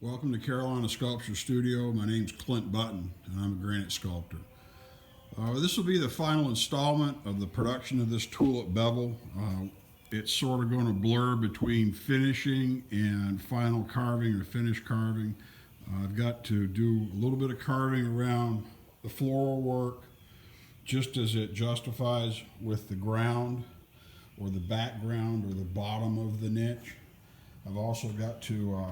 Welcome to Carolina Sculpture Studio. My name's Clint Button and I'm a granite sculptor. This will be the final installment of the production of this Tulip Bevel. It's sort of going to blur between finishing and final carving or finished carving. I've got to do a little bit of carving around the floral work just as it justifies with the ground or the background or the bottom of the niche. I've also got to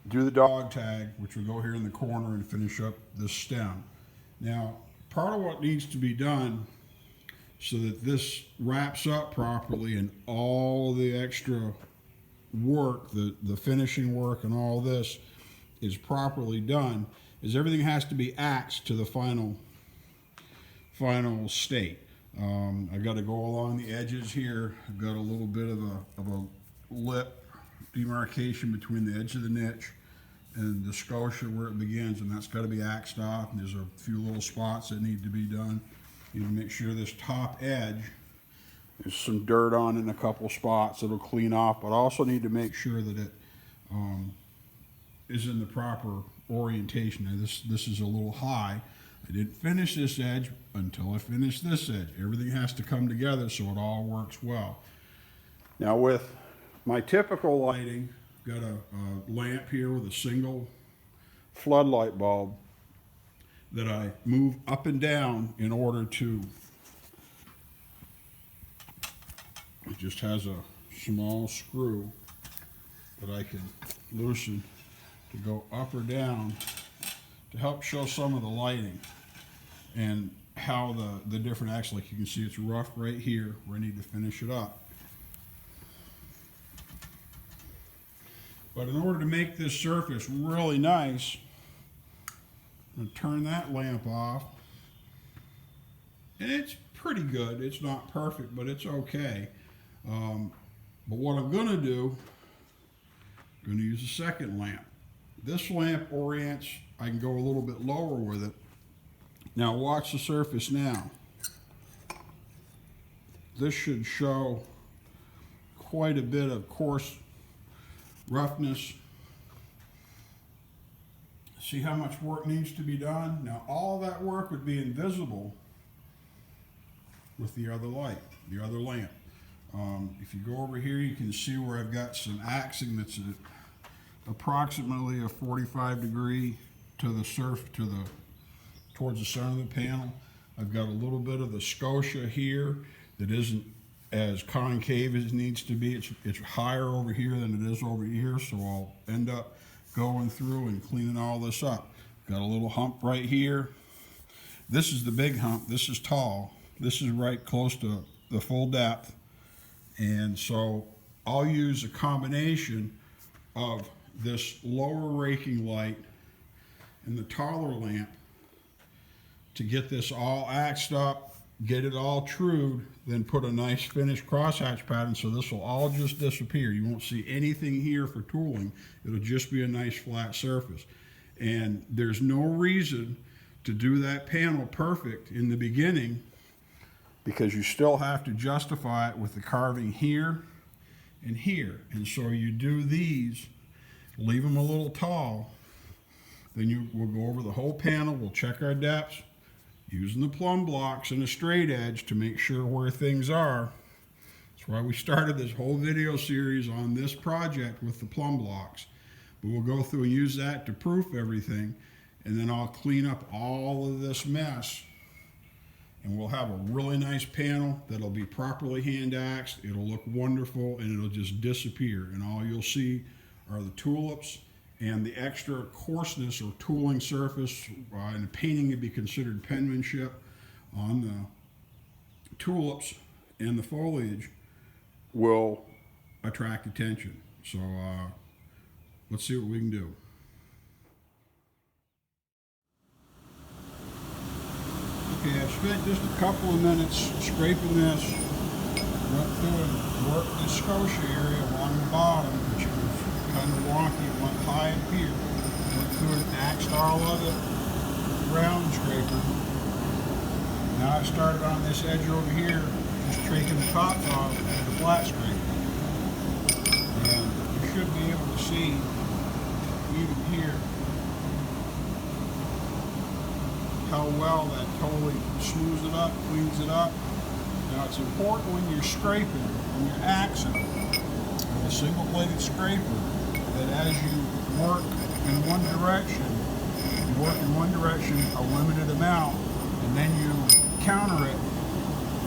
do the dog tag, which will go here in the corner and finish up this stem. Now, part of what needs to be done so that this wraps up properly and all the extra work, the finishing work and all this is properly done, is everything has to be axed to the final state. I've got to go along the edges here. I've got a little bit of a lip demarcation between the edge of the niche and the scotia where it begins, and that's got to be axed off. And there's a few little spots that need to be done. You need to make sure this top edge, there's some dirt on in a couple spots that'll clean off, but also need to make sure that it is in the proper orientation. Now this is a little high. I didn't finish this edge until I finished this edge. Everything has to come together so it all works well. Now with my typical lighting, I've got a lamp here with a single floodlight bulb that I move up and down in order to, it just has a small screw that I can loosen to go up or down to help show some of the lighting and how the different acts, like you can see it's rough right here where I need to finish it up. But in order to make this surface really nice, I'm going to turn that lamp off. And it's pretty good. It's not perfect, but it's okay. But what I'm going to do, I'm going to use a second lamp. This lamp orients, I can go a little bit lower with it. Now watch the surface now. This should show quite a bit of coarse roughness. See how much work needs to be done? Now all that work would be invisible with the other light, the other lamp. If you go over here, you can see where I've got some axing that's approximately a 45 degree to the towards the center of the panel. I've got a little bit of the scotia here that isn't as concave as it needs to be. It's higher over here than it is over here, so I'll end up going through and cleaning all this up. Got a little hump right here. This is the big hump. This is tall. This is right close to the full depth. And so I'll use a combination of this lower raking light and the taller lamp to get this all axed up, get it all trued, then put a nice finished crosshatch pattern so this will all just disappear. You won't see anything here for tooling. It'll just be a nice flat surface. And there's no reason to do that panel perfect in the beginning because you still have to justify it with the carving here and here. And so you do these, leave them a little tall, then we'll go over the whole panel, we'll check our depths, using the plumb blocks and a straight edge to make sure where things are. That's why we started this whole video series on this project with the plumb blocks. But we'll go through and use that to proof everything, and then I'll clean up all of this mess, and we'll have a really nice panel that'll be properly hand axed. It'll look wonderful, and it'll just disappear, and all you'll see are the tulips and the extra coarseness or tooling surface, and the painting would be considered penmanship on the tulips and the foliage will attract attention. So let's see what we can do. Okay, I've spent just a couple of minutes scraping this, went through and worked the scotia area along the bottom, which was kind of wonky. It went high up here. Went through and axed all of it, round scraper. Now I've started on this edge over here, just taking the tops off with the flat scraper. And you should be able to see well, that totally smooths it up, cleans it up. Now it's important when you're scraping, when you're axing with a single bladed scraper, that as you work in one direction, you work in one direction a limited amount, and then you counter it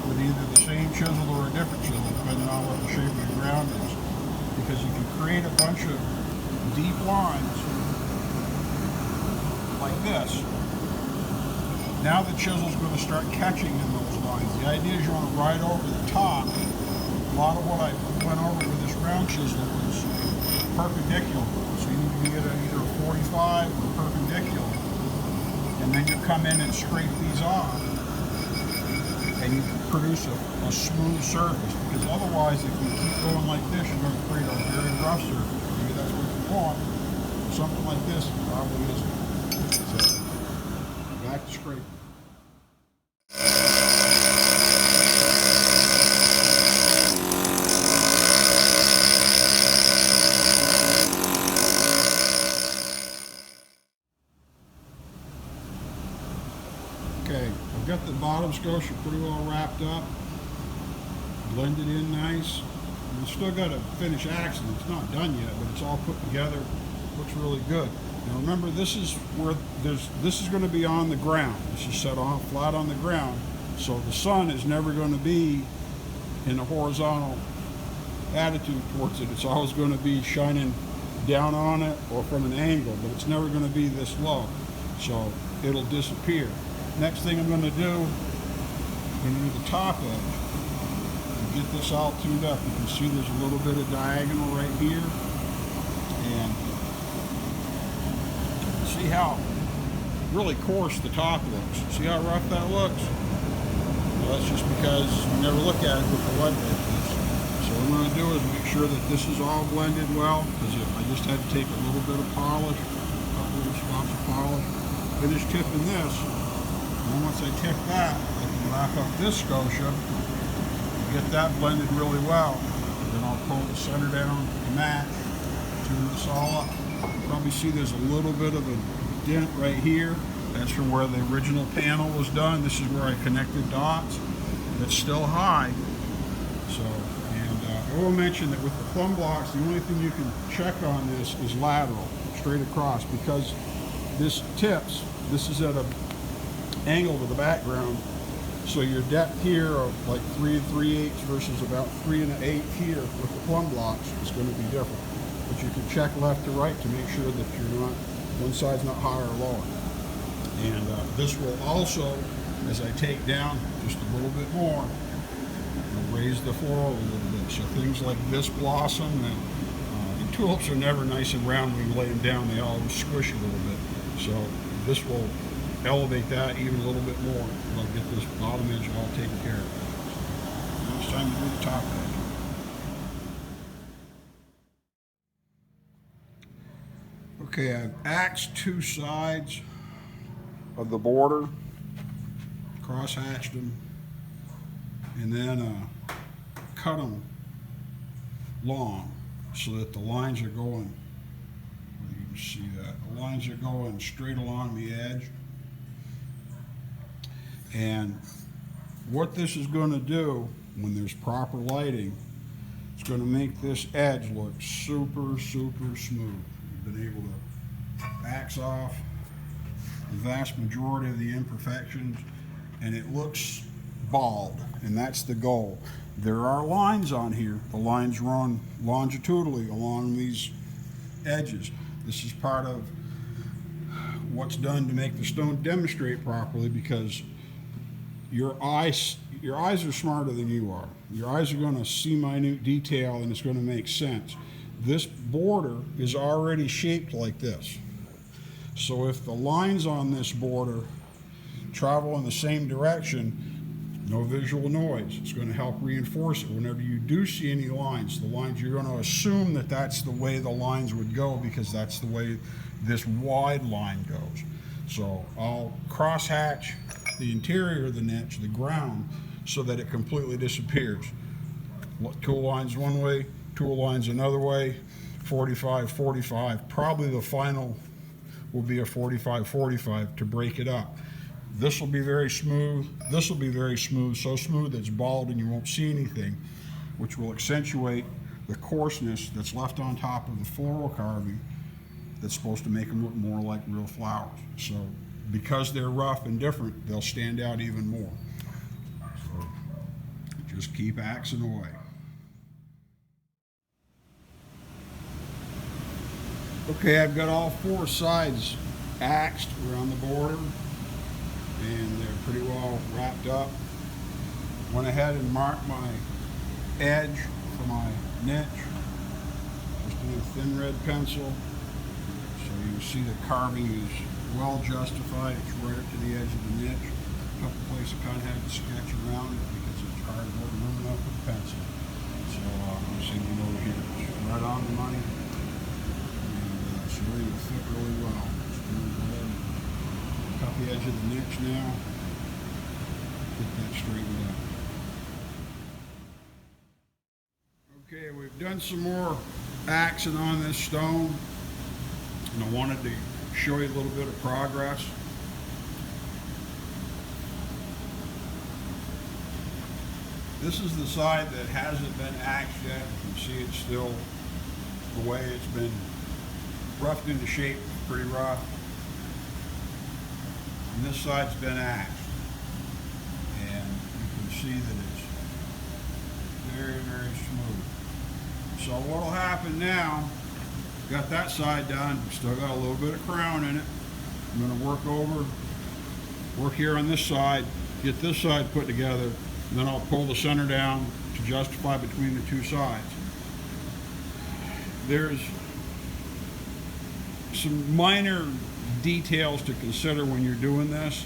with either the same chisel or a different chisel, depending on what the shape of the ground is. Because you can create a bunch of deep lines like this. Now the chisel's going to start catching in those lines. The idea is you want to ride over the top. A lot of what I went over with this round chisel was perpendicular. So you need to get either a 45 or perpendicular. And then you come in and scrape these off. And you produce a smooth surface. Because otherwise, if you keep going like this, you're going to create a very rough surface. Maybe that's what you want. Something like this probably isn't. So, back to scraping. Okay, I've got the bottom scotia pretty well wrapped up, blended in nice. We've still got to finish axing. It's not done yet, but it's all put together. Looks really good. Now remember, this is where this is going to be on the ground. This is set on flat on the ground, so the sun is never going to be in a horizontal attitude towards it. It's always going to be shining down on it or from an angle, but it's never going to be this low, so it'll disappear. Next thing I'm going to do, I'm going to do the top edge. Get this all tuned up. You can see there's a little bit of diagonal right here, and see how really coarse the top looks. See how rough that looks? Well, that's just because you never look at it with the lead like this. So what I'm going to do is make sure that this is all blended well, because I just had to take a little bit of polish, a couple of spots of polish, finish tipping this, and then once I tip that, I can wrap up this scotia, get that blended really well. Then I'll pull the center down to match, tune this all up. You probably see there's a little bit of a dent right here. That's from where the original panel was done. This is where I connected dots. It's still high. So, and I will mention that with the plumb blocks, the only thing you can check on this is lateral, straight across, because this tips. This is at an angle to the background. So your depth here of like 3 3/8 versus about 3 1/8 here with the plumb blocks is going to be different. But you can check left to right to make sure that you're not, one side's not higher or lower. And this will also, as I take down just a little bit more, raise the floral a little bit. So things like this blossom, and tulips are never nice and round when you lay them down. They always squish a little bit. So this will elevate that even a little bit more. I'll get this bottom edge all taken care of. Now it's time to do the top edge. Okay, I've axed two sides of the border, cross-hatched them, and then cut them long so that the lines are going, you can see that, the lines are going straight along the edge. And what this is going to do when there's proper lighting, it's going to make this edge look super, super smooth. We've been able to axe off the vast majority of the imperfections, and it looks bald, and that's the goal. There are lines on here. The lines run longitudinally along these edges. This is part of what's done to make the stone demonstrate properly, because your eyes are smarter than you are. Your eyes are going to see minute detail, and it's going to make sense. This border is already shaped like this. So if the lines on this border travel in the same direction, no visual noise. It's going to help reinforce it. Whenever you do see any lines, you're going to assume that that's the way the lines would go, because that's the way this wide line goes. So I'll cross-hatch the interior of the niche, the ground, so that it completely disappears. Tool lines one way, tool lines another way, 45, 45. Probably the final will be a 45, 45 to break it up. This will be very smooth. This will be very smooth, so smooth it's bald and you won't see anything, which will accentuate the coarseness that's left on top of the floral carving that's supposed to make them look more like real flowers. So because they're rough and different, they'll stand out even more. So just keep axing away. Okay, I've got all four sides axed around the border, and they're pretty well wrapped up. Went ahead and marked my edge for my niche, just in a thin red pencil. So you see the carving is well justified. It's right up to the edge of the niche. A couple places I kind of had to sketch around it because it's hard to move it up with a pencil. So I'm seeing over here, it's right on the money. And it's really will fit really well. Just go ahead and cut the edge of the niche now. Get that straightened up. Okay, we've done some more axing on this stone, and I wanted to show you a little bit of progress. This is the side that hasn't been axed yet. You can see it's still the way it's been roughed into shape, pretty rough. And this side's been axed. And you can see that it's very, very smooth. So what'll happen now, got that side done, still got a little bit of crown in it. I'm gonna work here on this side, get this side put together, and then I'll pull the center down to justify between the two sides. There's some minor details to consider when you're doing this.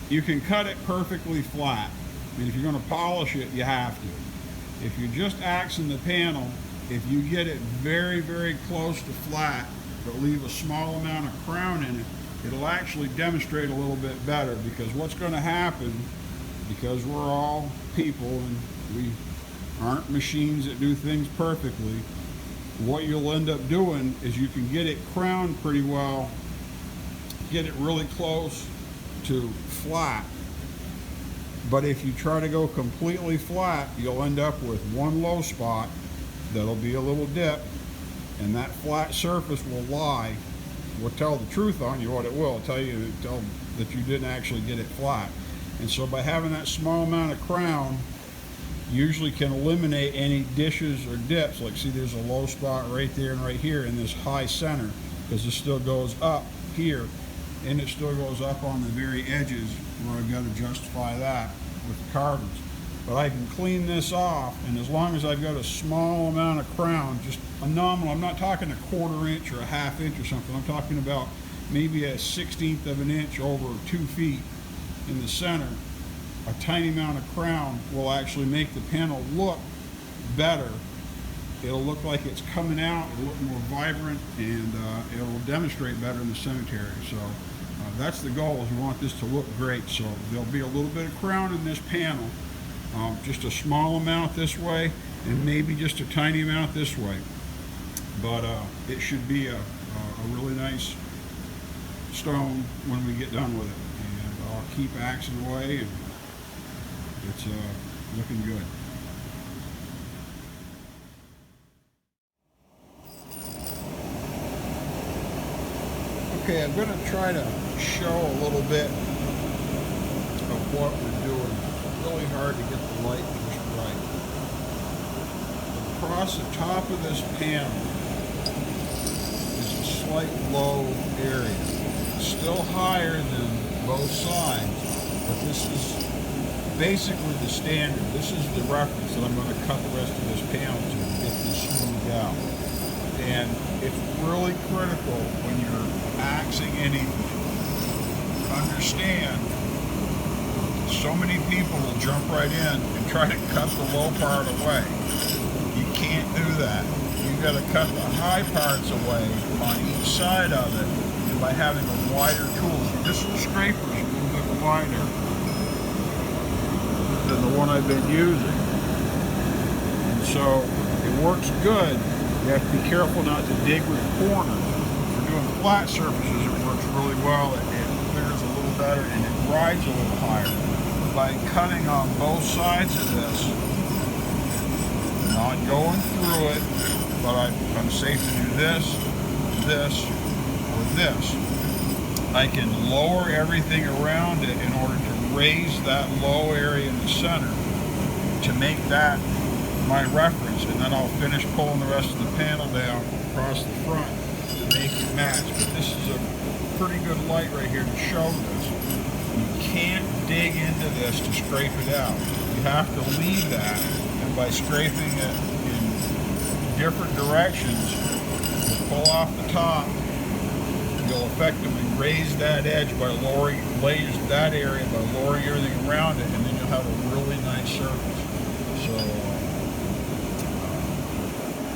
You can cut it perfectly flat. I mean, if you're gonna polish it, you have to. If you're just axing the panel, if you get it very, very close to flat, but leave a small amount of crown in it, it'll actually demonstrate a little bit better, because what's going to happen, because we're all people and we aren't machines that do things perfectly, what you'll end up doing is you can get it crowned pretty well, get it really close to flat. But if you try to go completely flat, you'll end up with one low spot that'll be a little dip, and that flat surface will lie. Will tell the truth on you. What it will tell you, tell that you didn't actually get it flat. And so by having that small amount of crown, usually can eliminate any dishes or dips. Like, see, there's a low spot right there and right here in this high center, because it still goes up here, and it still goes up on the very edges where I've got to justify that with the carvings. But I can clean this off, and as long as I've got a small amount of crown, just a nominal, I'm not talking a 1/4 inch or a 1/2 inch or something, I'm talking about maybe a 1/16 of an inch over 2 feet in the center, a tiny amount of crown will actually make the panel look better. It'll look like it's coming out, it'll look more vibrant, and it'll demonstrate better in the cemetery. So that's the goal, is we want this to look great. So there'll be a little bit of crown in this panel, just a small amount this way, and maybe just a tiny amount this way. But it should be a really nice stone when we get done with it. And I'll keep axing away, and it's looking good. Okay, I'm going to try to show a little bit of what we're doing. It's really hard to get the light just right. Across the top of this panel is a slight low area. It's still higher than both sides, but this is basically the standard. This is the reference that I'm going to cut the rest of this panel to get this smoothed out. And it's really critical when you're axing anything. Understand, so many people will jump right in and try to cut the low part away. You can't do that. You've got to cut the high parts away on each side of it, and by having a wider tool. This scraper is a little bit wider than the one I've been using. And so it works good. You have to be careful not to dig with corners. For doing flat surfaces, it works really well. It clears a little better and it rides a little higher. By cutting on both sides of this, not going through it, but I'm safe to do this, this, or this. I can lower everything around it in order to raise that low area in the center to make that my reference, and then I'll finish pulling the rest of the panel down across the front to make it match. But this is a pretty good light right here to show this. You can't dig into this to scrape it out. You have to leave that, and by scraping it in different directions, you pull off the top, you'll effectively raise that edge by lowering, raise that area by lowering everything around it, and then you'll have a really nice surface. So,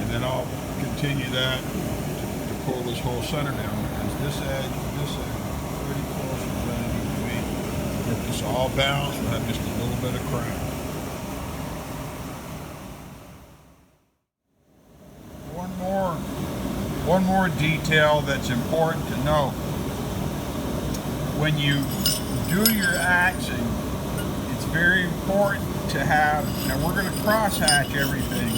and then I'll continue that to pull this whole center down, because this edge and this edge are pretty close to where they need to be. If this all balanced, we'll have just a little bit of crown. One more detail that's important to note. When you do your axing, it's very important to have, now we're going to cross hatch everything,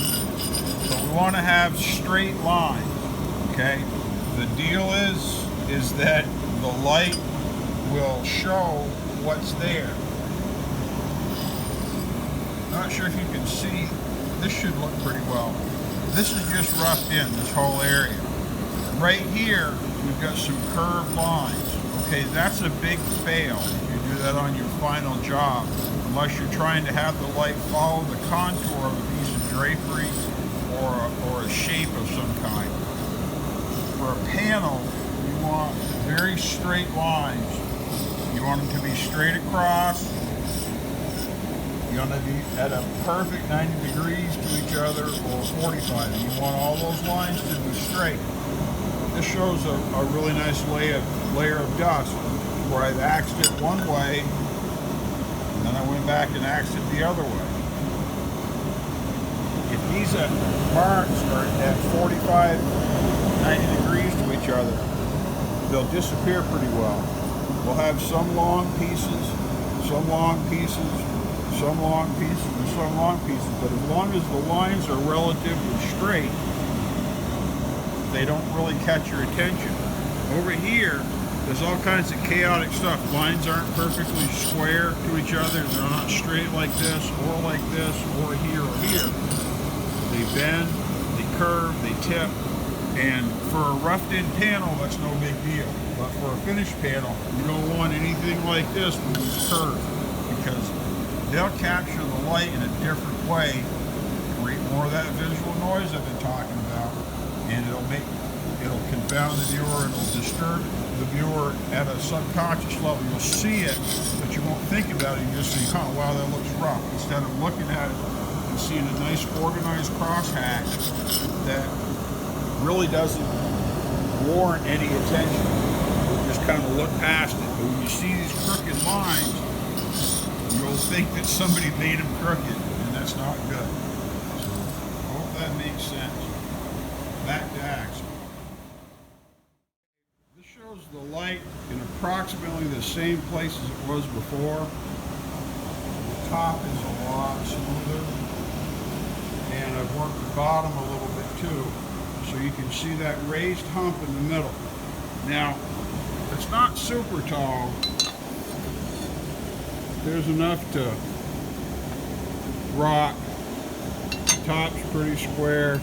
but we want to have straight lines, okay? The deal is that the light will show what's there. Not sure if you can see, this should look pretty well. This is just roughed in, this whole area. Right here, we've got some curved lines. Okay, that's a big fail if you do that on your final job, unless you're trying to have the light follow the contour of a piece of drapery or a shape of some kind. For a panel, you want very straight lines. You want them to be straight across. You want to be at a perfect 90 degrees to each other, or 45. You want all those lines to be straight. This shows a really nice layer of dust where I've axed it one way, and then I went back and axed it the other way. If these marks are at 45, 90 degrees to each other, they'll disappear pretty well. We'll have some long pieces, some long pieces, some long pieces, and some long pieces, but as long as the lines are relatively straight, they don't really catch your attention. Over here, there's all kinds of chaotic stuff. Lines aren't perfectly square to each other. They're not straight like this, or here, or here. They bend, they curve, they tip, and for a roughed-in panel, that's no big deal. But for a finished panel, you don't want anything like this when it's curved, because they'll capture the light in a different way, create more of that visual noise I've been talking about, and it'll confound the viewer, and it'll disturb the viewer at a subconscious level. You'll see it, but you won't think about it. You just see, oh, wow, that looks rough. Instead of looking at it and seeing a nice organized crosshatch that really doesn't warrant any attention. You'll just kind of look past it. But when you see these crooked lines, you'll think that somebody made them crooked, and that's not good. So I hope that makes sense. Back to axe. This shows the light in approximately the same place as it was before. The top is a lot smoother, and I've worked the bottom a little bit too, so you can see that raised hump in the middle. Now, it's not super tall. There's enough to rock. Top's pretty square,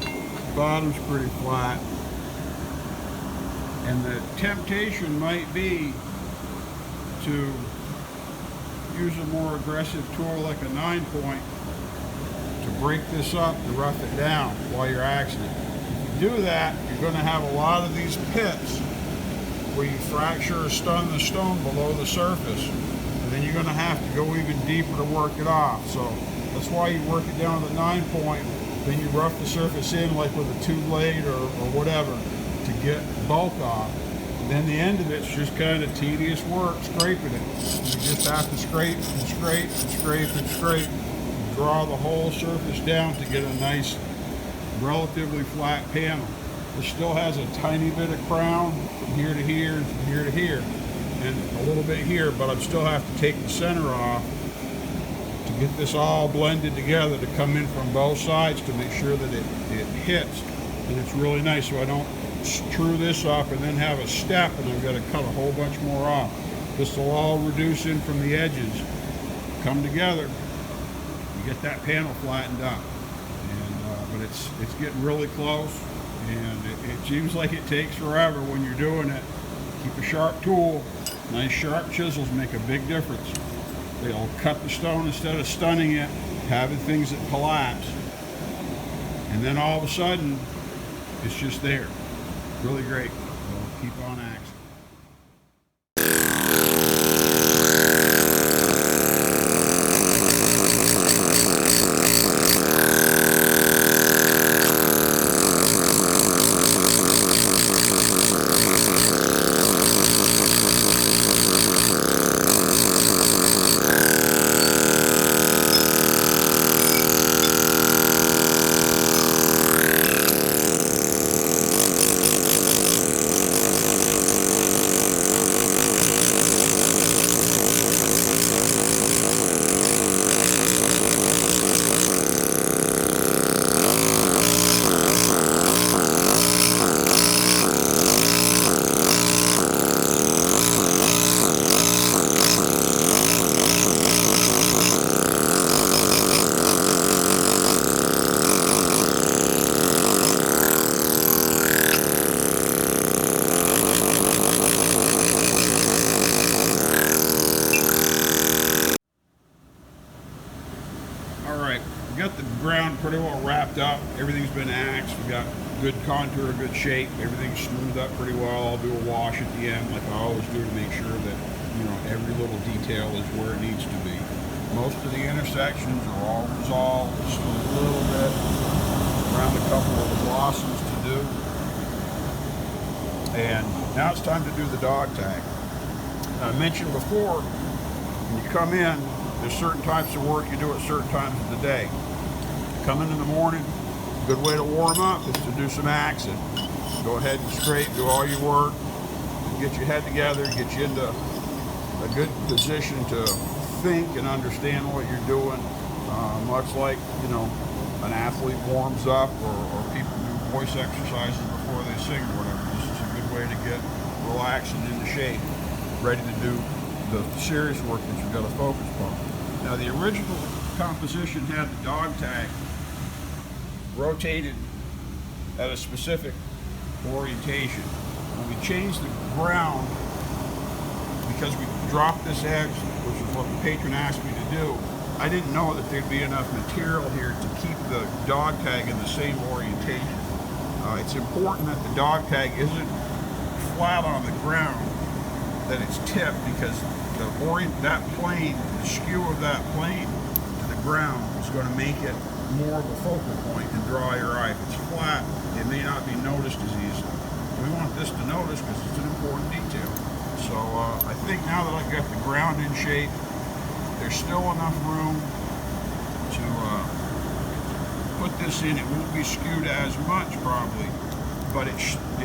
bottom's pretty flat. And the temptation might be to use a more aggressive tool like a 9-point to break this up, to rough it down while you're axing it. If you do that, you're going to have a lot of these pits where you fracture or stun the stone below the surface. And then you're going to have to go even deeper to work it off. So that's why you work it down with a 9-point, then you rough the surface in like with a 2-blade or whatever to get bulk off. And then the end of it's just kind of tedious work scraping it. You just have to scrape and scrape and scrape and scrape and draw the whole surface down to get a nice, relatively flat panel. It still has a tiny bit of crown from here to here and from here to here. and a little bit here, but I'd still have to take the center off to get this all blended together to come in from both sides to make sure that it hits. And it's really nice, so I don't screw this off and then have a step and I've got to cut a whole bunch more off. This will all reduce in from the edges, come together, you get that panel flattened up. And but it's getting really close, and it seems like it takes forever when you're doing it. Keep a sharp tool. Nice sharp chisels make a big difference. They'll cut the stone instead of stunning it, having things that collapse. And then all of a sudden, it's just there. Really great. So keep on axing. Got the ground pretty well wrapped up. Everything's been axed. We got good contour, good shape. Everything's smoothed up pretty well. I'll do a wash at the end, like I always do, to make sure that, you know, every little detail is where it needs to be. Most of the intersections are all resolved. Just a little bit around a couple of the blossoms to do. And now it's time to do the dog tag. I mentioned before, when you come in, there's certain types of work you do at certain times of the day. Come in the morning, a good way to warm up is to do some axing. Go ahead and straight, do all your work, get your head together, get you into a good position to think and understand what you're doing. Much like, you know, an athlete warms up or people do voice exercises before they sing or whatever. This is a good way to get relaxed and into shape, ready to do the serious work that you've got to focus on. Now, the original composition had the dog tag rotated at a specific orientation. When we changed the ground, because we dropped this edge, which is what the patron asked me to do, I didn't know that there'd be enough material here to keep the dog tag in the same orientation. It's important that the dog tag isn't flat on the ground, that it's tipped, because that plane, the skew of that plane to the ground is going to make it more of a focal point and draw your eye. If it's flat, it may not be noticed as easily. We want this to notice because it's an important detail. So I think now that I've got the ground in shape, there's still enough room to put this in. It won't be skewed as much probably, but it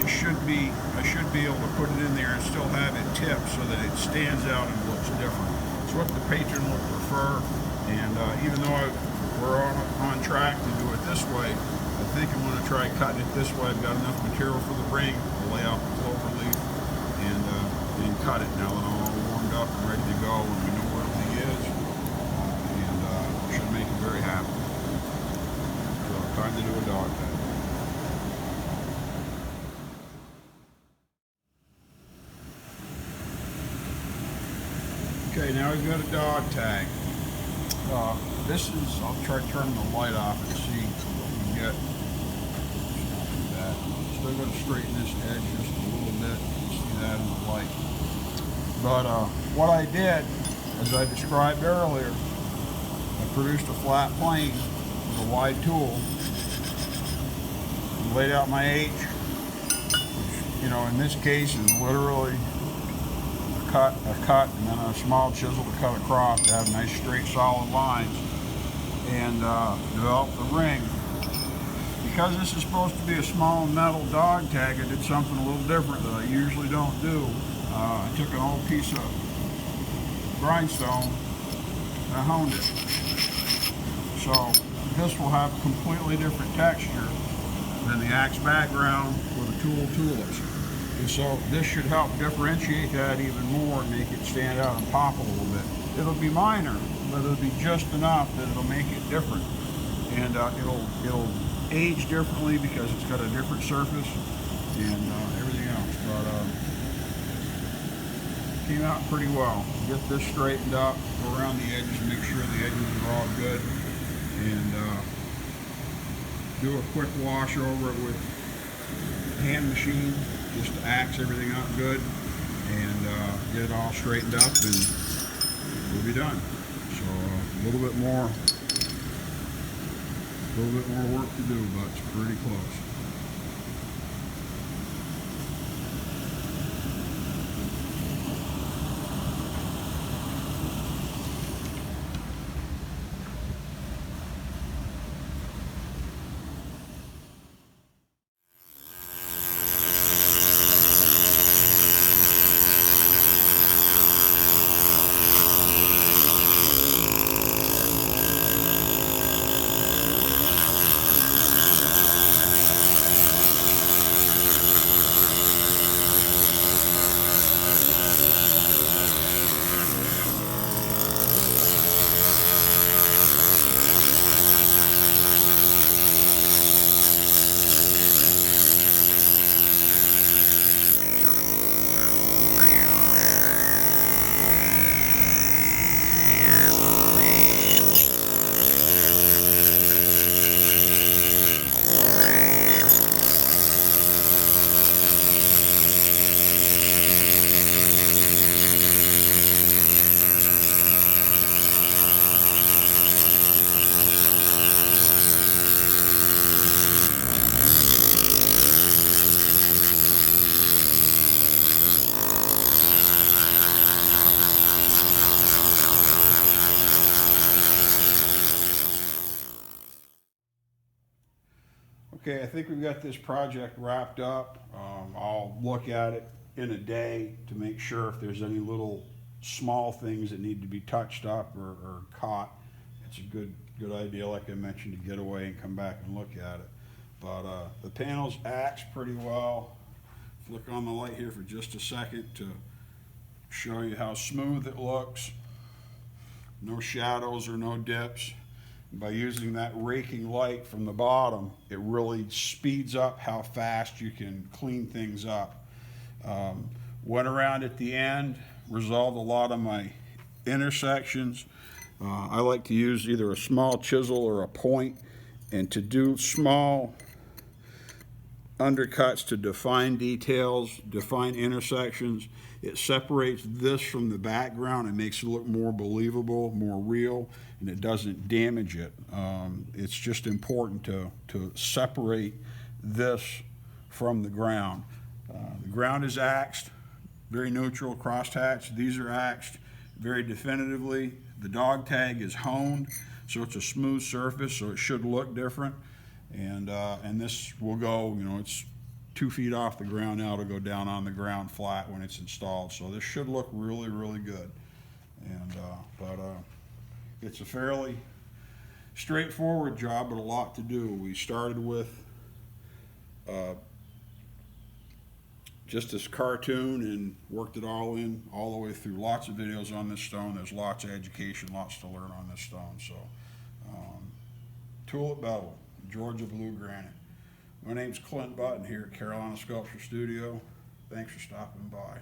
should be. I should be able to put it in there and still have it tipped so that it stands out and looks different. It's what the patron would prefer, and even though we're on track to do it this way, I think I'm going to try cutting it this way. I've got enough material for the ring to lay out the clover leaf and cut it now that I'm all warmed up and ready to go, and we know where everything is, and should make it very happy. So time to do a dog tag. Okay, now we've got a dog tag. This is, I'll try turning the light off and see what we get. Still going to straighten this edge just a little bit. You can see that in the light. But what I did, as I described earlier, I produced a flat plane with a wide tool and laid out my H, which, you know, in this case is literally a cut, and then a small chisel to cut across to have nice straight solid lines, and develop the ring. Because this is supposed to be a small metal dog tag, I did something a little different that I usually don't do. I took an old piece of grindstone and I honed it. So this will have a completely different texture than the axe background or the tulips. And so this should help differentiate that even more and make it stand out and pop a little bit. It'll be minor, but it'll be just enough that it'll make it different. And it'll age differently because it's got a different surface and everything else. But came out pretty well. Get this straightened up, go around the edges, make sure the edges are all good, and do a quick wash over it with hand machine just to axe everything up good and get it all straightened up, and we'll be done. So a little bit more work to do, but it's pretty close. Okay, I think we've got this project wrapped up. I'll look at it in a day to make sure if there's any little small things that need to be touched up or caught. It's a good idea, like I mentioned, to get away and come back and look at it. But the panel's axed pretty well. Flick on the light here for just a second to show you how smooth it looks. No shadows or no dips. By using that raking light from the bottom, it really speeds up how fast you can clean things up. Went around at the end, resolved a lot of my intersections. I like to use either a small chisel or a point, and to do small undercuts to define details, define intersections. It separates this from the background and makes it look more believable, more real, and it doesn't damage it. It's just important to separate this from the ground. The ground is axed, very neutral, cross-hatched. These are axed very definitively. The dog tag is honed, so it's a smooth surface, so it should look different. And this will go, it's 2 feet off the ground now to go down on the ground flat when it's installed. So this should look really, really good. And but it's a fairly straightforward job, but a lot to do. We started with just this cartoon and worked it all in all the way through. Lots of videos on this stone. There's lots of education, lots to learn on this stone. So Tulip Bevel, Georgia Blue Granite. My name's Clint Button here at Carolina Sculpture Studio. Thanks for stopping by.